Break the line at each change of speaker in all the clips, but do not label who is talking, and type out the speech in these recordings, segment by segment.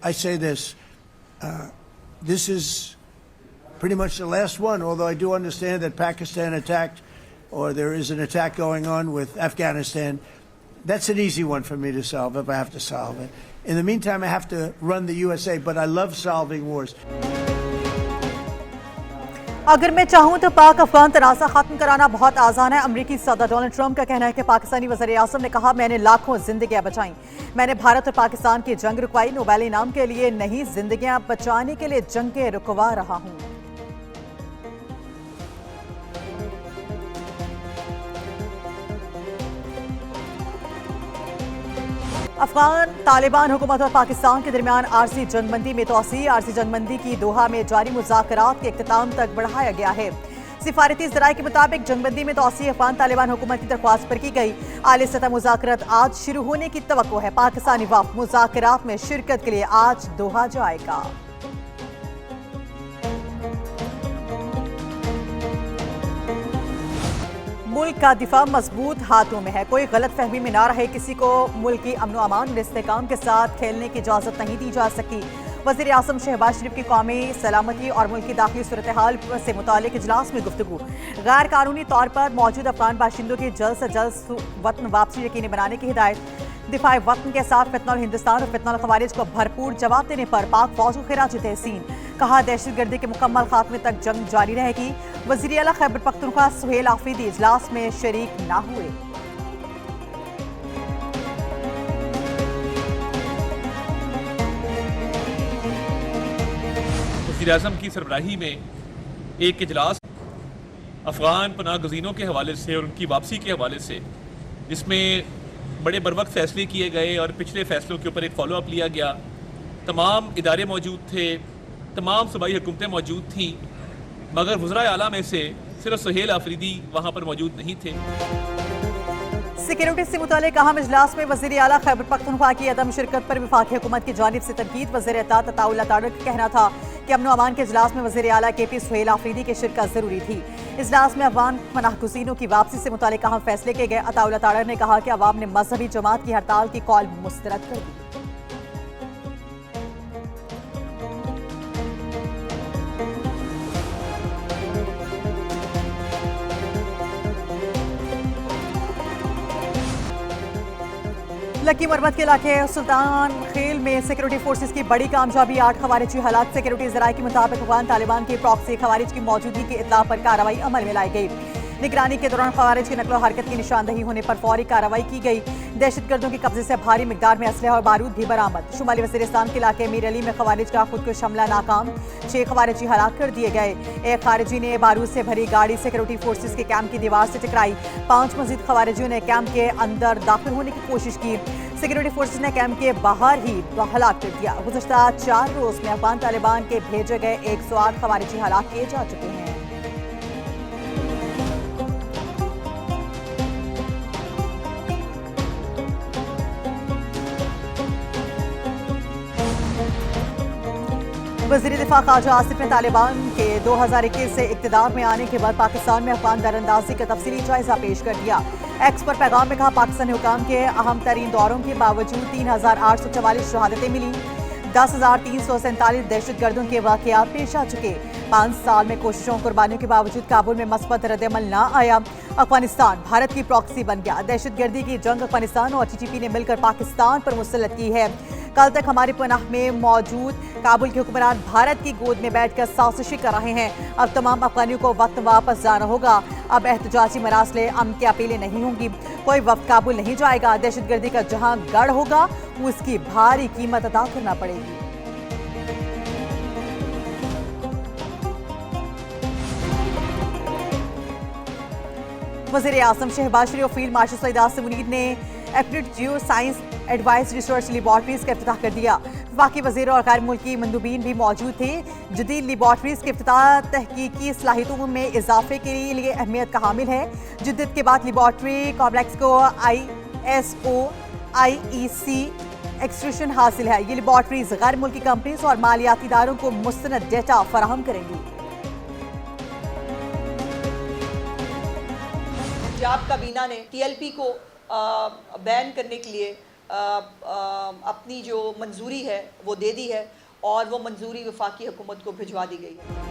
I say this. This is pretty much the last one, although I do understand that Pakistan attacked, or there is an attack going on with Afghanistan. That's an easy one for me to solve if I have to solve it. In the meantime, I have to run the USA, but I love solving wars.
अगर मैं चाहूं तो पाक अफगान तनाज़ा खत्म कराना बहुत आसान है। अमरीकी सदर डोनाल्ड ट्रंप का कहना है कि पाकिस्तानी वज़ीर आज़म ने कहा, मैंने लाखों जिंदगियां बचाई, मैंने भारत और पाकिस्तान की जंग रुकवाई, नोबेल इनाम के लिए नहीं, जिंदगियां बचाने के लिए जंगें रुकवा रहा हूं। अफगान तालिबान हुकूमत और पाकिस्तान के दरमियान आरसी जंगबंदी में तोसी। आरसी जंगबंदी की दोहा में जारी मुज़ाकरात के इख्तिताम तक बढ़ाया गया है। सिफारती ज़राए के मुताबिक जंगबंदी में तोसी अफगान तालिबान हुकूमत की दरख्वास्त पर की गई। आली सतह मुज़ाकरात आज शुरू होने की तवक्को है। पाकिस्तानी वफ़द मुज़ाकरात में शिरकत के लिए आज दोहा जाएगा। मुल्क का दिफा मजबूत हाथों में है, कोई गलत फहमी में ना रहे, किसी को मुल्क की अमन अमान और इस्तेहकाम के साथ खेलने की इजाज़त नहीं दी जा सकती। वज़ीर आज़म शहबाज शरीफ की कौमी सलामती और मुल्क की दाखिली सूरत हाल से मुतालिक इजलास में गुफ्तगू। गैर कानूनी तौर पर मौजूद अफगान बाशिंदों की जल्द से जल्द वतन वापसी यकीनी बनाने की हिदायत। दिफा वतन के साथ फितनल हिंदुस्तान और फितनल खवारिज को भरपूर जवाब देने पर पाक फौज को खिराज तहसीन। कहा, दहशतगर्दी के मुकम्मल खात्मे तक जंग जारी रहेगी। वज़ीर आला खैबर पख्तूनख्वा सुहेल आफरीदी इजलास में शरीक ना हुए।
वज़ीर आज़म की सरबराही में एक इजलास अफगान पनाह गज़ीनों के हवाले से और उनकी वापसी के हवाले से, जिसमें बड़े बरवक्त फैसले किए गए और पिछले फैसलों के ऊपर एक फॉलो अप लिया गया। तमाम इदारे मौजूद थे, तमाम सूबाई हुकूमतें मौजूद थीं, मगर वज़राए आला में से सिर्फ सुहेल आफरीदी वहाँ पर मौजूद नहीं थे।
सिक्योरिटी से मुतालिक अहम इजलास में वज़ीर आला खैबर पख्तूनख्वा की अदम शिरकत पर वफाकी हुकूमत की जानिब से तनकीद। वज़ीर अत्तात अताउल्लाह तारक का कहना था कि अमन अमान के इजलास में वज़ीर आला KP सुहेल आफरीदी की शिरकत जरूरी थी। इजलास में अफगान पनाहगज़ीनों की वापसी से मुतालिक अहम फैसले किए गए। अताउल्लाह तारक ने कहा कि अवाम ने मजहबी जमात की हड़ताल की कॉल मुस्तरद कर दी। लकी मरमत के इलाके सुल्तान खेल में सिक्योरिटी फोर्सेस की बड़ी कामयाबी, 8 खवारिजी हलाक। सिक्योरिटी ज़राए के मुताबिक अफगान तालिबान के प्रॉक्सी खवारिज की मौजूदगी की इत्तला पर कार्रवाई अमल में लाई गई। निगरानी के दौरान खवारिज की नकलो हरकत की निशानदही होने पर फौरी कार्रवाई की गई। दहशतगर्दों के कब्जे से भारी मिकदार में असलहा और बारूद भी बरामद। शुमाली वज़ीरिस्तान के इलाके मीर अली में खवारिज का खुदकुश हमला नाकाम, 6 खवारिजी हलाक कर दिए गए। एक खारिजी ने बारूद से भरी गाड़ी सिक्योरिटी फोर्सेस के कैंप की दीवार से टकराई। 5 मजीद खवारिजियों ने कैंप के अंदर दाखिल होने की कोशिश की। सिक्योरिटी फोर्सेस ने कैंप के बाहर ही हलाक कर दिया। गुज़श्ता 4 रोज में अफगान तालिबान के भेजे गए 108 खवारिजी हलाक किए जा चुके हैं। वज़ीर दिफा ख्वाजा आसिफ ने तालिबान के 2021 से इक़्तिदार में आने के बाद पाकिस्तान में अफगान दरअंदाजी का तफसीली जायजा पेश कर दिया। एक्स पर पैगाम में कहा, पाकिस्तानी हुकाम के अहम तरीन दौरों के बावजूद 3844 शहादतें मिली, 10,347 दहशतगर्दों के वाक़यात पेश आ चुके। 5 साल में कोशिशों और कुर्बानियों के बावजूद काबुल में मस्बत रद्द-ए-अमल ना आया। अफगानिस्तान भारत की प्रॉक्सी बन गया। दहशतगर्दी की जंग अफगानिस्तान और TTP ने मिलकर पाकिस्तान पर मुसल्लत की है। कल तक हमारे पनाह में मौजूद काबुल के हुक्मरान भारत की गोद में बैठकर साजिशी कर रहे हैं। अब तमाम अफगानियों को वक्त वापस जाना होगा। अब एहतजाजी मरासले अमन की अपीलें नहीं होंगी। कोई वक्त काबुल नहीं जाएगा। दहशतगर्दी का जहां गढ़ होगा, उसकी भारी कीमत अदा करना पड़ेगी। वज़ीर आज़म शहबाज शरीफ और फील्ड मार्शल सईद आसिम मुनीर ने applied geo science advice research laboratories का इफ्तिताह कर दिया। वफाकी वज़ीर और गैर मुल्की मंदूबीन भी मौजूद थे। जदीद लेबॉर्ट्रीज के इफ्तिताह तहकीकी सलाहियतों में इजाफे के लिए अहमियत का हामिल है। जद्दीद के बाद लेबॉर्ट्री कॉम्प्लेक्स को ISO IEC एक्सट्रूशन हासिल है। ये लेबॉर्ट्रीज गैर मुल्की कंपनीज और मालियाती इदारों को मुस्तनद डेटा फराहम करेंगी।
पंजाब काबीना ने TLP को बैन करने के लिए अपनी जो मंजूरी है वो दे दी है और वो मंजूरी वफाकी हुकूमत को भिजवा दी गई है।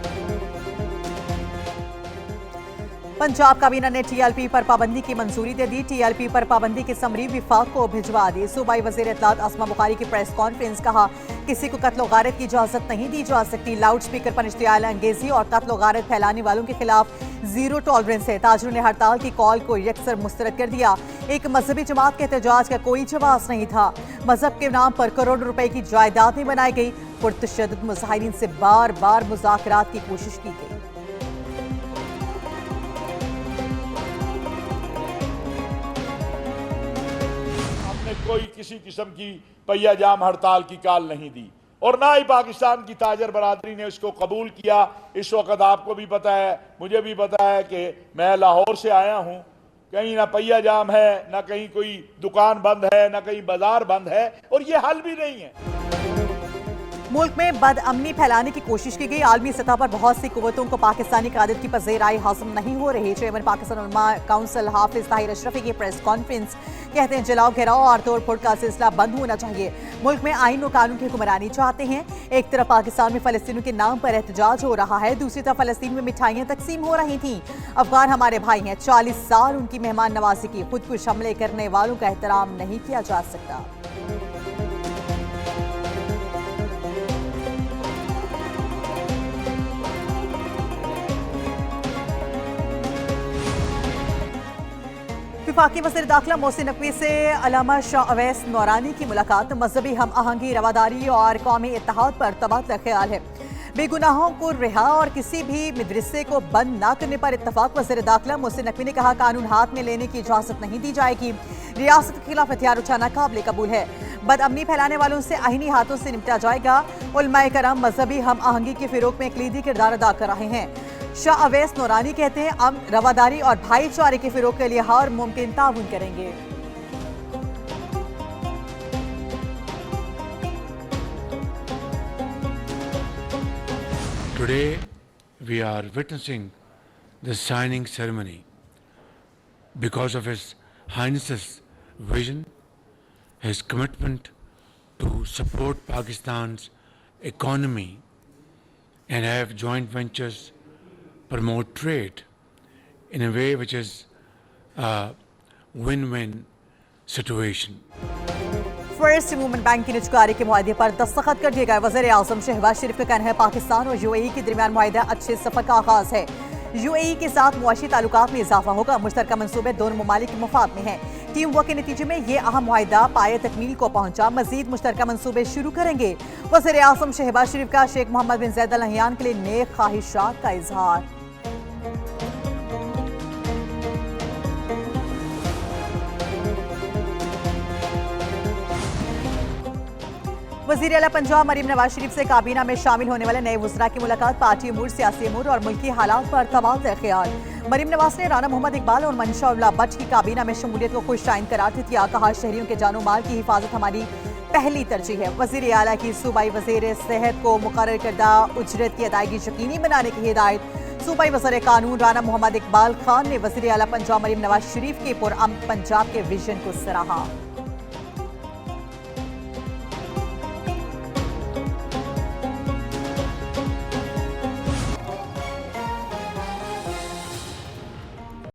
पंजाब काबीना ने टीएलपी पर पाबंदी की मंजूरी दे दी। टीएलपी पर पाबंदी की समरी विफाक को भिजवा दी। सूबाई वजीर इत्तलात अस्मा बुखारी की प्रेस कॉन्फ्रेंस, कहा किसी को कत्ल गारत की इजाजत नहीं दी जा सकती। लाउड स्पीकर पर इश्तियाल अंगेजी और कत्ल गारत फैलाने वालों के खिलाफ जीरो टॉलरेंस है। ताजरों ने हड़ताल की कॉल को यकसर मुस्तरद कर दिया। एक मजहबी जमात के एहतजाज का कोई जवाब नहीं था। मजहब के नाम पर करोड़ों रुपए की जायदादें बनाई गई। पुरतशद्दुद मुजाहिरीन से बार बार मुज़ाकरात की कोशिश की गई।
कोई किसी किस्म की पहिया जाम हड़ताल की काल नहीं दी और ना ही पाकिस्तान की ताजर बरादरी ने इसको कबूल किया। इस वक्त आपको भी पता है, मुझे भी पता है कि मैं लाहौर से आया हूं, कहीं ना पहिया जाम है, ना कहीं कोई दुकान बंद है, ना कहीं बाजार बंद है और ये हल भी नहीं है।
मुल्क में बदअमनी फैलाने की कोशिश की गई। आलमी सतह पर बहुत सी कुव्वतों को पाकिस्तानी क़यादत की पज़ीराई हासिल नहीं हो रही। चेयरमैन पाकिस्तान उलमा काउंसिल हाफिज ताहिर अशरफी की प्रेस कॉन्फ्रेंस, कहते हैं जलाओ घेराव और तोड़ फोड़ का सिलसिला बंद होना चाहिए। मुल्क में आइन और कानून की हुक्मरानी चाहते हैं। एक तरफ पाकिस्तान में फलस्तीनियों के नाम पर एहतजाज हो रहा है, दूसरी तरफ फलस्तीन में मिठाइयां तकसीम हो रही थी। अफगान हमारे भाई हैं, 40 साल उनकी मेहमान नवाजी की। खुदकुश हमले करने वालों का एहतराम नहीं किया जा सकता। वफाकी वज़ीर दाखिला मोहसिन नकवी से अल्लामा शाह अवैस नौरानी की मुलाकात। मजहबी हम आहंगी, रवादारी और कौमी इत्तेहाद पर तबादला ख्याल है। बेगुनाहों को रिहा और किसी भी मदरसे को बंद न करने पर इत्तफाक। वज़ीर दाखिला मोहसिन नकवी ने कहा कानून हाथ में लेने की इजाजत नहीं दी जाएगी। रियासत के खिलाफ हथियार उठाना काबिल कबूल है। बदअमनी फैलाने वालों से आईनी हाथों से निपटा जाएगा। उलमाए कराम मजहबी हम आहंगी के फिरोग में कलीदी किरदार अदा कर रहे हैं। शाह अवैस नौरानी कहते हैं हम रवादारी और भाईचारे के फिरोग के लिए हर मुमकिन ताउन करेंगे।
Today we are witnessing the signing ceremony because of His Highness's vision, his commitment to support Pakistan's economy and have joint ventures, promote trade in a way which is a win-win situation.
First movement bank की निजकारी के मुआहदे पर दस्तखत कर दिए गए। वज़ीर आज़म शहबाज शरीफ का कहना है पाकिस्तान और यूएई के दरमियान मुआहदा अच्छे सफर का आगाज है। यूएई के साथ मुआशी ताल्लुकात में इजाफा होगा। मुश्तरका मंसूबे दोनों ममालिक के मफाद में हैं। टीम वर्क के नतीजे में ये अहम मुआहदा पाए तकमील को पहुंचा। मजीद मुश्तरका मंसूबे शुरू करेंगे। वज़ीर आज़म शहबाज शरीफ का शेख मोहम्मद बिन ज़ायद अल नहयान के लिए नेक ख्वाहिशात का इजहार। वज़ीर आला पंजाब मरीम नवाज शरीफ से काबीना में शामिल होने वाले नए वज़रा की मुलाकात। पार्टी अमूर, सियासी अमूर और मुल्की हालात पर तबादला ख्याल। मरीम नवाज ने राना मोहम्मद इकबाल और मंशा उल्ला भट्ट की काबीना में शमूलियत को खुश आइन करार दिया। कहा शहरियों के जानो माल की हिफाजत हमारी पहली तरजीह है। वज़ीर आला की सूबाई वज़ीर सेहत को मुकर्रर करदा उजरत की अदायगी यकीनी बनाने की हिदायत। सूबाई वज़ीर कानून राना मोहम्मद इकबाल खान ने वज़ीर आला पंजाब मरीम नवाज शरीफ के पुरअमन पंजाब के विजन को सराहा।